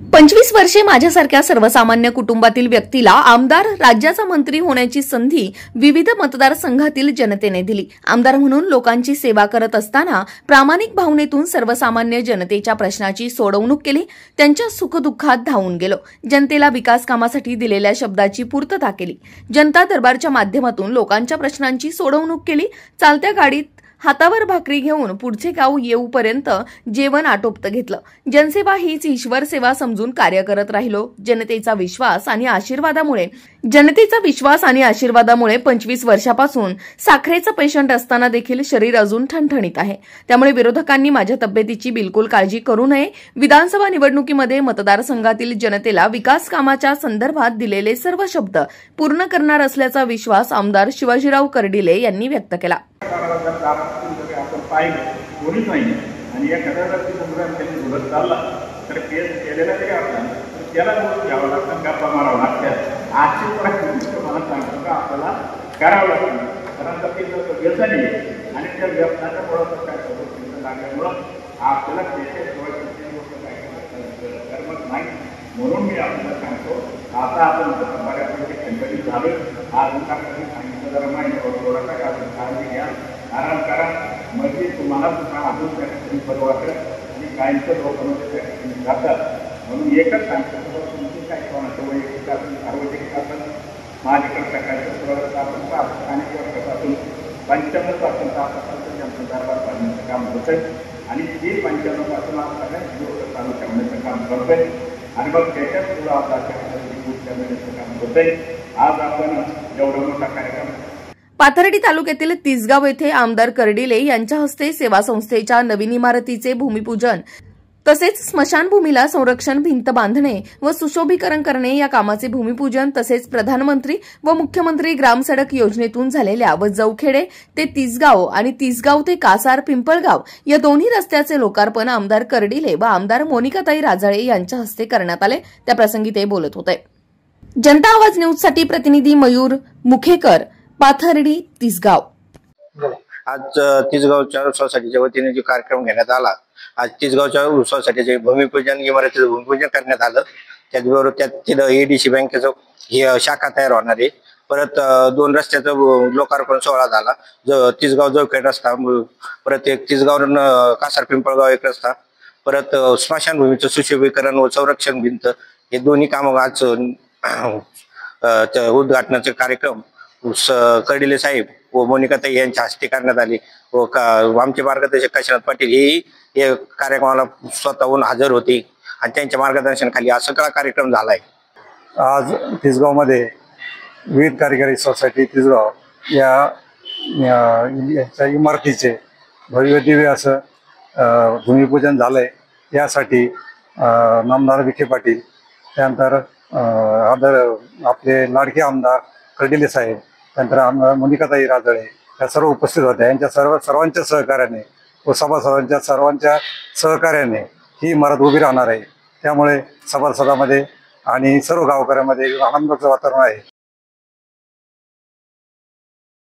25 वर्षे माझ्यासारख्या सर्वसामान्य कुटुंबातील व्यक्तीला आमदार, राज्याचा मंत्री होण्याची संधी विविध मतदारसंघातील जनतेने दिली। आमदार म्हणून लोकांची सेवा करत असताना प्रामाणिक भावनेतून सर्वसामान्य जनतेच्या प्रश्नाची सोडवणूक केली, त्यांच्या सुखदुःखात धावून गेलो, जनतेला विकास कामासाठी दिलेल्या शब्दाची पूर्तता केली, जनता दरबारच्या माध्यमातून लोकांच्या प्रश्नांची सोडवणूक केली, चालत्या गाडीत हातावर भाकरी घेऊन पुढचे गाव येऊपर्यंत जेवण आटोपतं घेतलं, जनसेवा हीच ईश्वर सेवा समजून कार्य करत राहिलो। जनतेचा विश्वास आणि आशीर्वादामुळे 25 वर्षापासून साखरेचं पेशंट असताना देखील शरीर अजून ठणठणीत आहे। त्यामुळे विरोधकांनी माझ्या तब्येतीची बिलकुल काळजी करू नये। विधानसभा निवडणुकीमध्ये मतदारसंघातील जनतेला विकास कामाच्या संदर्भात दिलेले सर्व शब्द पूर्ण करणार असल्याचा विश्वास आमदार शिवाजीराव कर्डिले यांनी व्यक्त केला। आपण पाहिलं कोणीच नाही आणि एखाद्याला ती प्रोग्राम त्यांनी बोलत चालला तर केस केलेला तरी असला तर त्याला बोलून घ्यावं लागतं, गप्पा मारावं लागतात। आजची परिस्थिती मला सांगतो का आपल्याला करावं लागतं, कारण तर ते व्यसन आहे आणि त्या व्यसनाच्या मुळे काय सगळं लागल्यामुळं आपल्याला त्याच्याशिवाय कुठली गोष्ट काय करमत नाही। म्हणून मी आपल्याला सांगतो आता आपण बऱ्यापैकी संघटित झालो। अजून काही सांगितलं जरा माहिती थोडासा अजून काळजी घ्या, आराम करा, म्हणजे तुम्हाला सुद्धा अजून त्या ठिकाणी बरं वाटेल आणि कायमचं लोकांमध्ये त्या ठिकाणी जातात। म्हणून एकच सांगतो तुमची काय कोणाचं वैयक्तिक असेल, सार्वजनिक असेल, माझ्याकडे सकाळचं प्रवर्त आपण स्थानिक वर्षापासून 95 पासून आतापर्यंत आमचं दरबार पाडण्याचं काम होत आहे आणि ते 95 पासून आज सगळ्यात लोक चालू ठेवण्याचं काम करतोय आणि मग त्याच्यात सुद्धा आता काम होत आहे। आज आपण एवढा मोठा कार्यक्रम पाथर्डी तालुक्यातील तिसगाव येथे आमदार कर्डिले यांच्या हस्ते सेवा संस्थेच्या नवीन इमारतीचे भूमिपूजन तसेच स्मशानभूमीला संरक्षण भिंत बांधणे व सुशोभीकरण करणे या कामाचे भूमिपूजन तसेच प्रधानमंत्री व मुख्यमंत्री ग्राम सडक योजनेतून झालेल्या व जवखेडे ते तिसगाव आणि तिसगाव ते कासार पिंपळगाव या दोन्ही रस्त्याचे लोकार्पण आमदार कर्डिले व आमदार मोनिकाताई राजाळे यांच्या हस्ते करण्यात आले। त्याप्रसंगी ते बोलत होते। जनता आवाज न्यूजसाठी प्रतिनिधी मयूर मुखेकर, पाथर्डी, तिसगाव। आज तिसगावच्या सोसायटीच्या वतीने जो कार्यक्रम घेण्यात आला, आज तिसगावच्या सोसायटीचे भूमिपूजन, इमारतीचं भूमिपूजन करण्यात आलं। त्याचबरोबर त्यात एडीसी बँकेचं ही शाखा तयार होणार आहे। परत 2 रस्त्याचं लोकार्पण सोहळा झाला, तिसगाव जवखेड रस्ता, परत एक तिसगाव कासार पिंपळगाव एक रस्ता, परत स्मशानभूमीचं सुशोभीकरण व संरक्षण भिंत हे दोन्ही काम आज उद्घाटनाचे कार्यक्रम कर्डिले साहेब व मोनिकाताई यांच्या हस्ते करण्यात आले व आमचे मार्गदर्शक काशीनाथ पाटील हे कार्यक्रमाला स्वतःहून हजर होते आणि त्यांच्या मार्गदर्शनाखाली हा सगळा कार्यक्रम झालाय। आज तिसगावमध्ये विविध कार्यकारी सोसायटी तिसगाव या इमारतीचे भव्य दिव्य असं भूमिपूजन झालंय। यासाठी नामदार विखे पाटील, त्यानंतर आपले लाडके आमदार कर्डिले साहेब, त्यानंतर मोनिकाताई राजाळे या सर्व उपस्थित होत्या। यांच्या सर्वांच्या सहकार्याने व सभासदांच्या सर्वांच्या सहकार्याने ही इमारत उभी राहणार आहे। त्यामुळे सभासदांमध्ये आणि सर्व गावकऱ्यांमध्ये आनंदाचं वातावरण आहे।